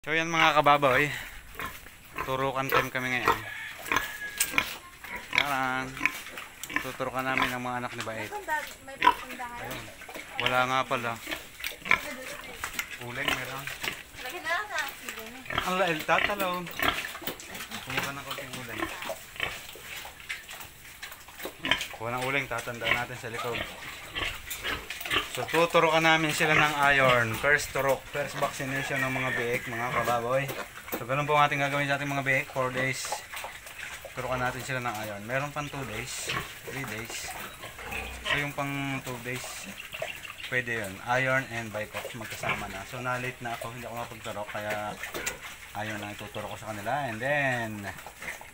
So yan mga kababoy, turukan time kami ngayon. Karang tuturukan namin ang mga anak ni Bait. Ayun. Wala nga pala. Uling meron. Ang lail tatalaw. Kumuha ng konting uling. Kuha ng uling, tatandaan natin sa likod. So tuturukan namin sila ng iron. First turok, first vaccination ng mga biik, mga kababoy. So ganun po ang ating gagawin sa ating mga biik, 4 days. Turukan natin sila ng iron. Meron pang 2 days, 3 days. So yung pang 2 days, pwede yun. Iron and Bicox magkasama na. So na-late na ako, hindi ako mapagturok, kaya iron lang ituturo ko sa kanila. And then,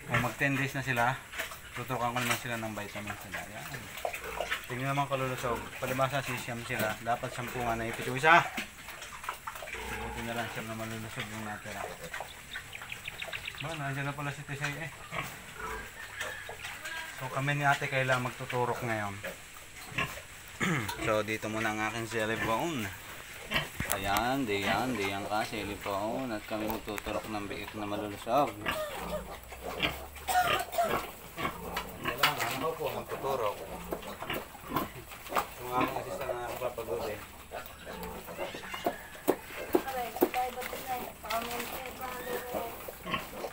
kung mag 10 days na sila, tuturukan ko naman sila ng vitamin sila. Yan. Tingnan naman kalulusog. Palibasa sisiyam sila. Dapat 10 nga na ipit yung isa. Buti na lang siyam na malulusog yung natira. Ba, nandiyan na pala si Tisay eh. So kami ni ate kailangan magtuturok ngayon. So dito muna ang aking cellphone. Ayan, diyan ka cellphone. At kami magtuturok ng biik na malulusog. Kailangan ako po magtuturok. Yung aking assistant na nakapagod eh.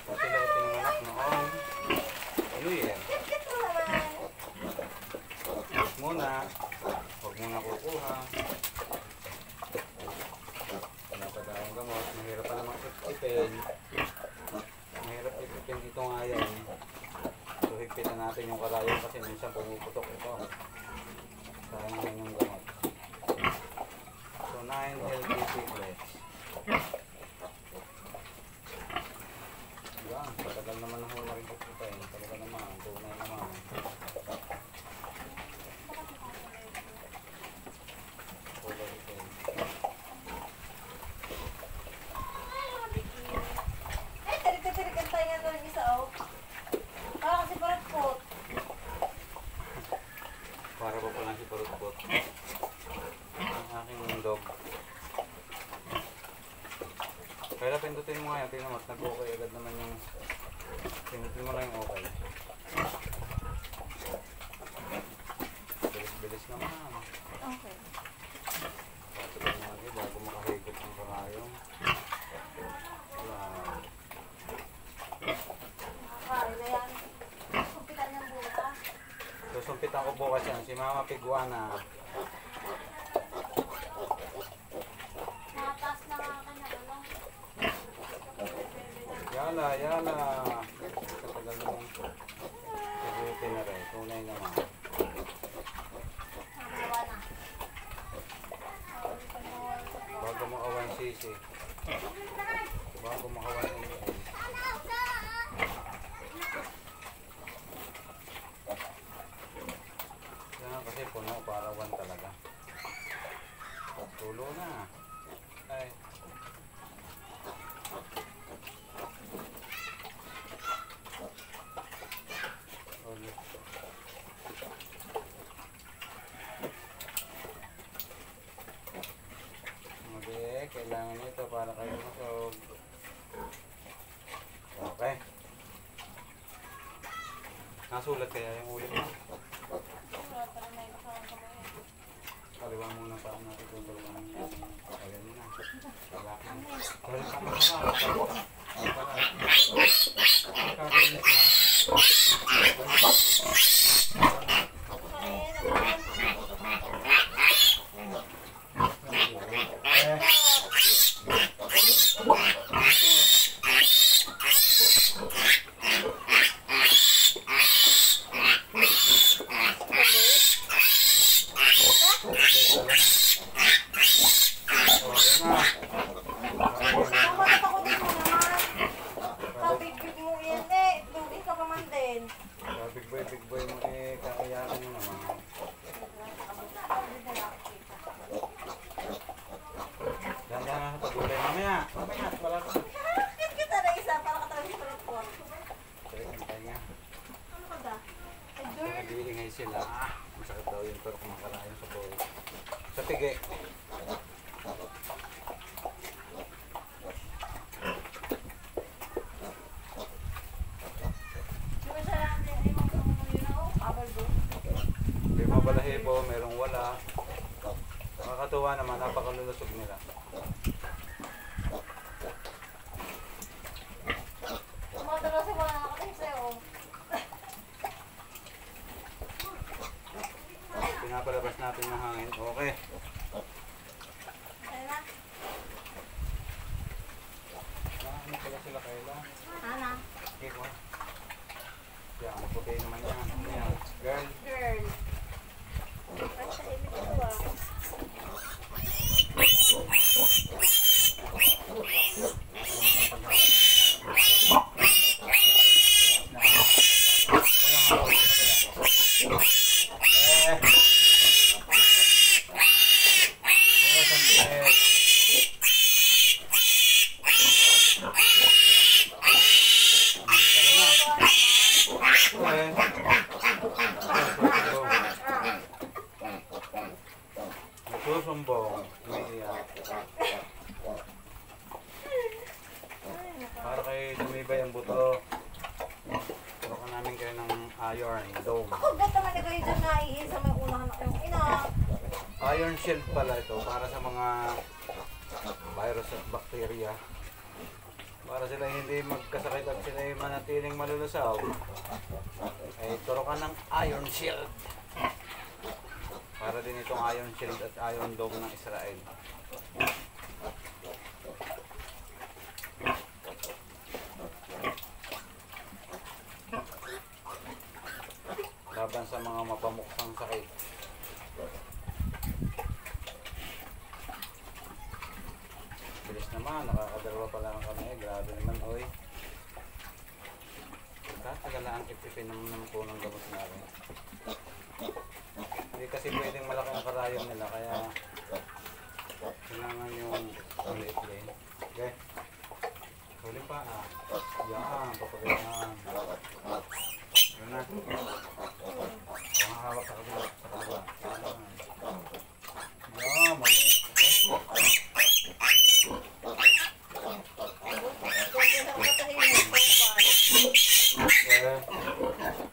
Sila ito yung anak noon. Ano yan? Huwag muna kukuha. Wala pa tayong gamot. Mahirap pa naman ipipin. Mahirap ipipin dito nga yan. So higpitan natin yung karayon kasi minsan pumuputok ito. Sayang naman yung gamot. So 9 healthy piglets. Yan, patagal naman na hula rin pagputay. Talaga naman, tunay naman. Para po lang si Parutpot. Ang aking dog. Kaya pindutin mo nga yan, tingnan mo, nag-okay agad naman yung pindutin mo lang yung okay. Bilis naman. Okay. Patuloy mo lagi bago makahigop ng karayong. Wow. Sumpitan ng buka. Susumpitan ko bukas yan, si Mama Piguana. Nataas na nga ka na ano. Yala. Katagal naman. Sibutin na rin, tunay naman. Nagawa na. Bago makawan sisi. Bago makawan sisi. Yan kasi puno para 1 talaga. Tulo na. Ay. Okay, kailangan ito para kayo masog. Okay. Nasulat kaya yung ulit mo? Kaliwa muna pa ang natin tutulungan niya. Kaya mo na. Wala ka na. Kaya ka na Big boy mo eh, kakayakan mo naman. Dahan-dahan na sa pagulay. Mamaya, wala ka. Kita na isa para katawin sa palit ko. Sige, kantay nga. Ano ka ba? Nag-iingay sila. Masakit daw yung turok ng karayon sa boy. Sa pigi. positibo, merong wala. Nakakatuwa naman, napakalulusog nila. Tumatalo si mga nakakating sa'yo. Pinapalabas natin ng hangin. Okay. Ayun na. Ano pala sila Kayla? Ana. Okay ko. Yan, maputi naman yan. Ano yan? Girl. Girl. Ay, sa imig ito ah. Susumbong, umiiyak. Para kay tumibay ang buto. Turukan namin kayo ng iron dome. Ako, ba't naman na kayo dyan naihin sa may unahan ako yung ina? Iron shield pala ito para sa mga virus at bacteria. Para sila hindi magkasakit at sila manatiling malulusaw. Ay turukan ng iron shield. Para din itong iron shield at iron dome ng Israel. Laban sa mga mapamuksang sakit. Bilis naman, nakakadalawa pa lang kami. Grabe naman, oy. Tatagala ang ipipin ng punong gamot namin. Hindi kasi pwedeng malaki ang karayom nila, kaya kailangan yung ulit din. Okay. Huli pa ah. Yan, papagayan. Yun na. Ang hawak sa kabila. Sa kabila. Yan, mag-ulit.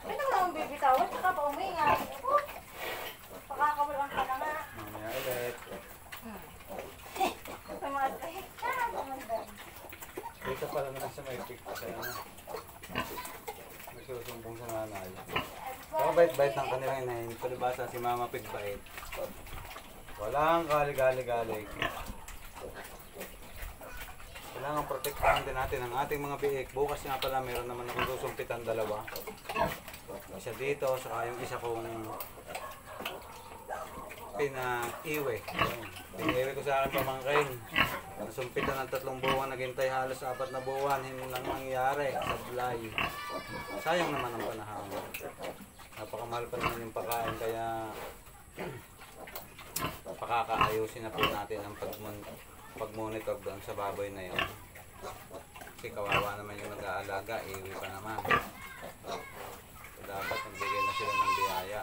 Ano naman bibitawan? Saka pa umingat. Pakakawalan ka na nga. Mamaya ulit. May mga kahit ka naman doon. Dito pala naman sa may pick sa ano. Nagsusumbong sa nanay. Kaya bait-bait ng kanilang inahin. Palibasa si Mama Pigbait. Walang galig-galig-galig. Kailangan protektahan din natin ang ating mga biik. Bukas nga pala meron naman akong susumpitan dalawa. Isa dito, saka yung isa kong pina-iwi. Pina-iwi ko sa akin pamangkin. Nasumpitan ng 3 buwan, naghintay halos 4 na buwan, hindi lang nangyari sa July. Sayang naman ang panahon. Napakamahal pa naman yung pagkain, kaya pakakaayusin na po natin ang pag-monitor doon sa baboy na yun. Kasi kawawa naman yung nag-aalaga, iwi pa naman. Dapat nagbigay na sila ng biyaya.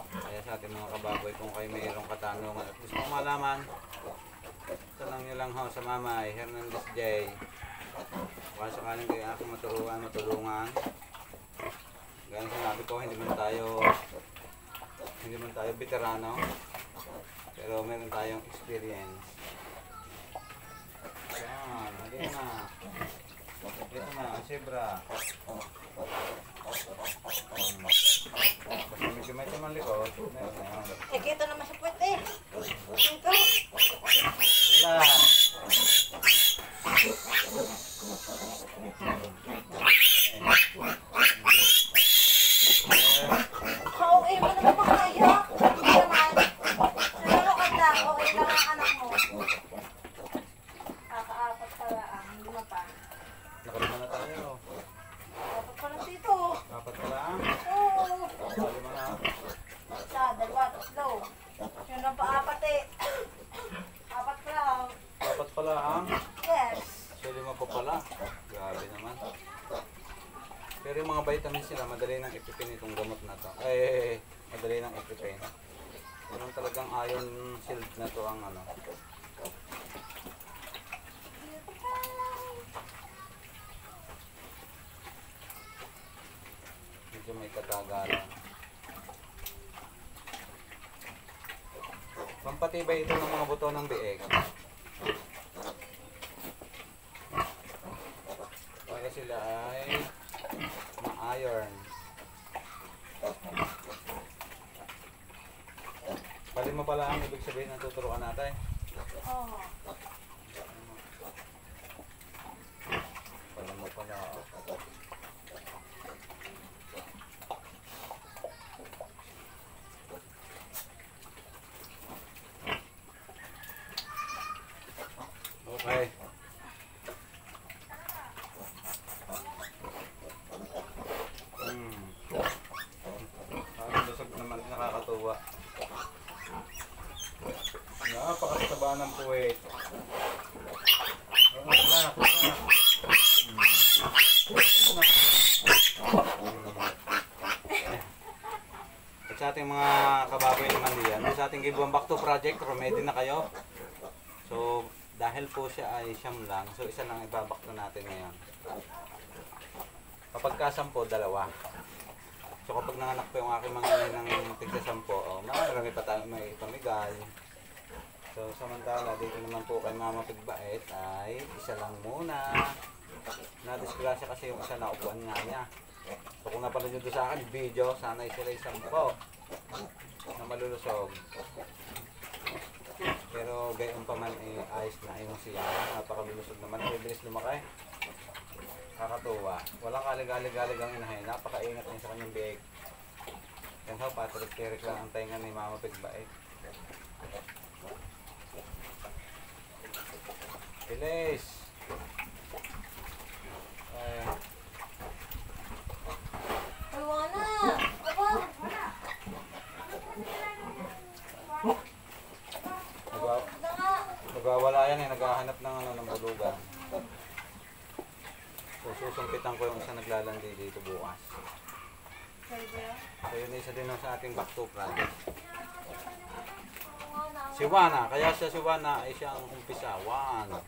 Kaya sa ating mga kababoy, kung kayo mayroong katanungan at gusto mong malaman, tanong nyo lang ho sa Mamay Hernandez J. Kung sakaling kayo aking matulungan. Gaya sinabi ko, hindi man tayo veterano, pero meron tayong experience. Yan, halika na. Ito na, ang zebra. Basta medyo may tamang likod, meron na yan. Eh, kita naman sa puwet eh. Dito. Wala. Okay mo naman makaya. Hindi naman. Nalulukad lang. Okay lang ang anak mo. Kakaapat pala ang hindi na pa. Nakalima na tayo. Apat pa lang dito. Dapat pala ang. Oo. Kalima na. Isa, dalawa, tatlo. Yun lang pa apat eh. Apat pa lang. Dapat pala ang. Yes. So, 5 pa pala. Grabe naman. Pero yung mga vitamins sila, madali nang ipipin itong gamot na to. Ay, madali nang ipipin. Meron talagang iron shield na to ang ano. Medyo may katagalan. pampatibay ito ng mga buto ng biik. Para sila ay ma-iron. Palin mo pala ang ibig sabihin ng tuturuan natin. Oo. Palin mo pala. Okay. Ang lusog naman, nakakatuwa. Napakasaba ng puwet. At sa ating mga kababoy naman diyan, sa ating Gibuan Back to Project, ready na kayo. So, dahil po siya ay siyam lang, so isa lang ibabakto natin ngayon. Kapag kasampo, dalawa. So kapag nanganak po yung aking mga inay ng tigsasampo, marami pa tayo may pamigay. So samantala, dito naman po kay Mama Pigbait ay isa lang muna. Nadisgrasya kasi yung isa na upuan nga niya. So kung napanood nyo doon sa akin video, sana sila isang po na malulusog. Pero gayon pa man ayos na yung siya. Napakalulusog naman. Ay, bilis lumaki. Kakatuwa. Walang kalig-alig ang inahin. Napakaingat niya sa kanyang biig. Yan ho, patirik-tirik lang ang tainga ni Mama Pigbait. Bilis! Ay. Ay, wala. Aba. Nagwawala yan eh, naghahanap ng ng bulugan. So susumpitan ko yung isa naglalandi dito bukas. So yun isa din sa ating back to project. Si Wana, kaya siya si Wana ay siya ang umpisa. Wana.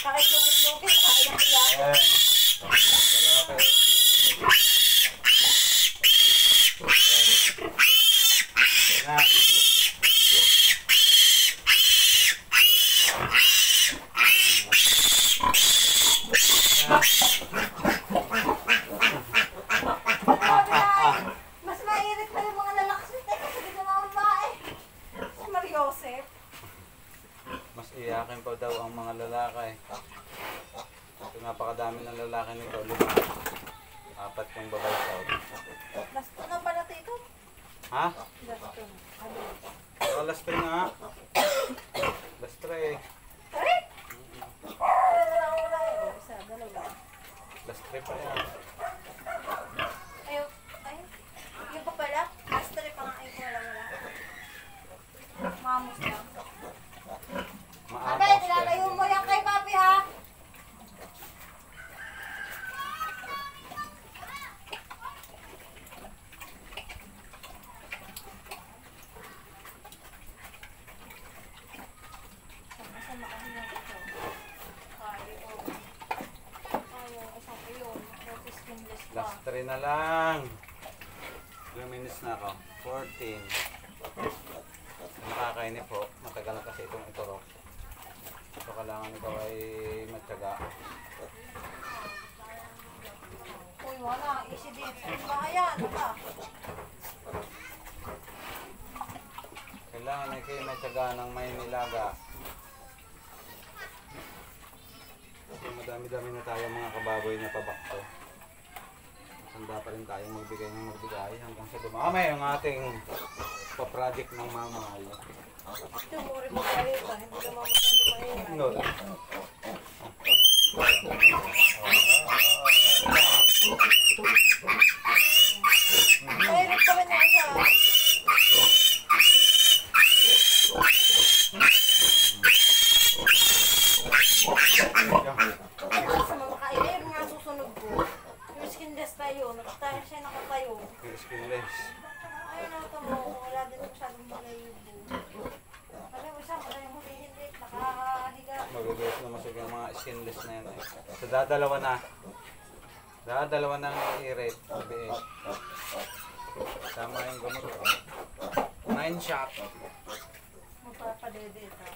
Kahit lukit-lukit, kaya-kaya. Mas mainit pa yung mga lalakas nito kasi di mga babae. Si Mariosep. Mas iyakin pa daw ang mga lalaki. Ito napakadami ng lalaki nito. 5. 4 yung babae sa Lasto na pala tito. Ha? Lasto na. Last 3 nga. Last 3. Tari? Wala na lang wala eh. Isa, dalawa. Last 3 pa yan. Ayun. Ayun. Yung pa pala. Astri pa nga. Ayun, wala. Mamos lang. Abe, Maapos nilalayo mo yan kay papi ha. Sama kasi yung ito. Ayaw, isang iyon. Kasi skinless pa. Last 3 na lang. 2 minutes na ako. 14. Nakakainip po. Matagal na kasi itong iturok. So kailangan ito ay matyaga. Uy, wala. Easy din. Saan ba yan? Ano ba? Kailangan ay kayo matyaga ng may nilaga. Kasi madami-dami na tayo mga kababoy na pabakto. Handa pa rin tayong magbigay ng magbigay hanggang sa dumami ang ating pa-project ng mamahal. Tumuri mo kayo ba? Hindi naman masyado mahirap. No. Mahirap pa rin yung isa. Sa mga kailip nga susunod ko. Yung skinless tayo. Nakatayo siya nakatayo. Skinless. Ayun na ito mo. Wala din masyadong malayo. Sige, mga skinless na yan eh. So, dadalawa na. Dadalawa na ang i-rate. BX. Tama yung gamot ko. 9 shot. Magpapadede ito.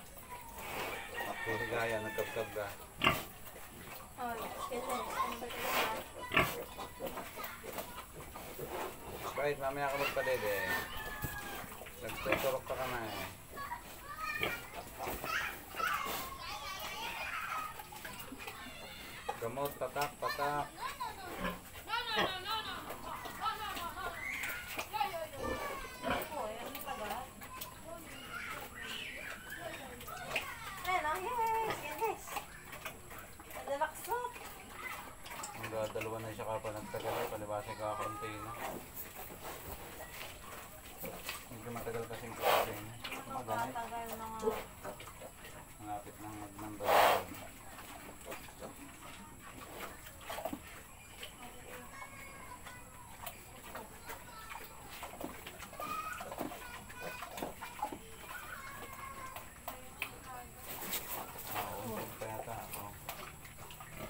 Puro gaya, nagkabkab ka. Ay, kete. Ano ba ito na? Right, mamaya ka magpadede. Nagtuturok ka na eh. Gamot, patak, patak. Ako, yan yung taga. Ayan, oh, yes. Yan, guys. Nalaksot. Dalawa na siya ka pa nagtagal eh. Palibasa ka kaunti na. Hindi matagal kasing kasi. Maganit. Matagal na nga. Malapit nang mag-number.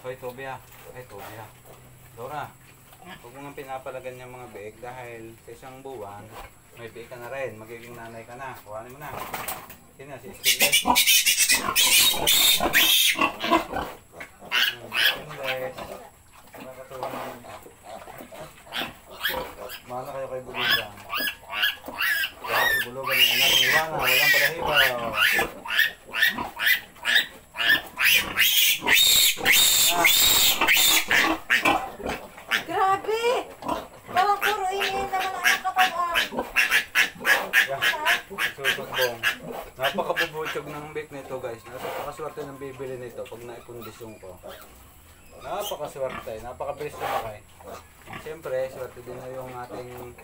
Hoy, Tobia. Ay, Tobia. Dora, huwag mo nga pinapalagan yung mga biik dahil sa isang buwan, may biik ka na rin. Magiging nanay ka na. Kuhanin mo na. Sino na, si Skinless. Skinless. Nakakatuwa naman. Mahal na kayo kay Bulugan. Dahil si Bulugan yung anak ni Iwana. Walang balahibaw. Grabe! Parang puro iniin naman ang katawan. Susumbong. Napakabubutsog ng bake nito guys. Napakaswerte ng bibili nito pag naipundisyon ko. Napakaswerte. Napakabilis sumakay. Siyempre, swerte din na yung ating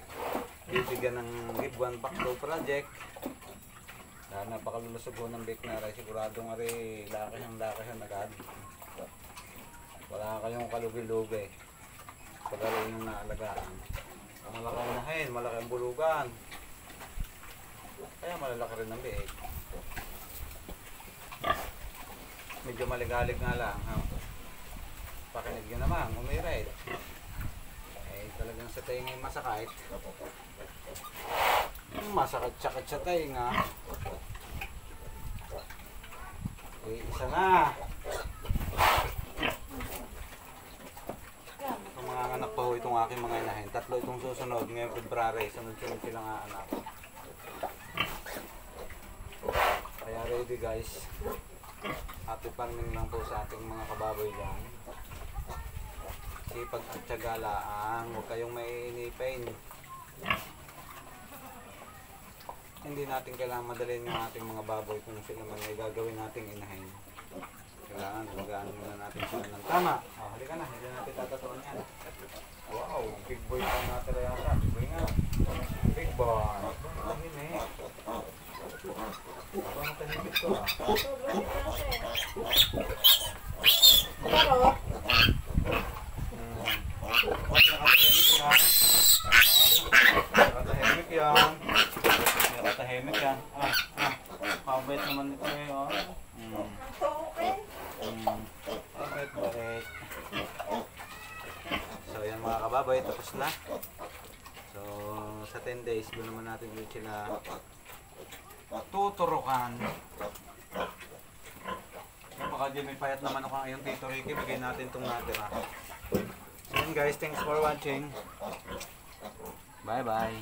bibigyan ng Give One Back to Project. Dahil napakalulusog ko ng bake na rin. Sigurado nga rin laki siyang agad. Wala kayong kalugi-lugi. Pagkaroon yung naalagaan. Malaki ang unahin, malaki ang bulugan. Kaya malalaki rin ang biik. Medyo maligalig nga lang. Ha? Pakinig yun naman, umirit. Eh talagang sa tingin masakit. Masakit-sakit sa tinga. Eh, isa na. Mga anak pa ho itong aking mga inahin. 3 itong susunod ngayong February. Sunod-sunod silang anak. Kaya ready guys. Happy farming lang po sa ating mga kababoy dyan. Sipag at tiyagalaan. Huwag kayong mainipin. Hindi natin kailangan madalhin yung ating mga baboy kung sila man may gagawin nating inahin. Kailangan magaan muna natin sila ng tama. Oh, halika na, hindi natin tatatuan yan. Wow, big boy pa natin yata. Big boy nga. Big boy. Tahimik. Aba ang tahimik ko ah. Pero, Nakatahimik yan. Nakatahimik yan. Nakatahimik yan. Mabait naman ito eh. ang token. Bait. So yan mga kababoy, tapos na. So sa 10 days, doon naman natin ulit sila tuturukan. Baka di may payat naman ako ngayon, Tito Ricky, bigay natin itong natira. So yan guys, thanks for watching. Bye bye.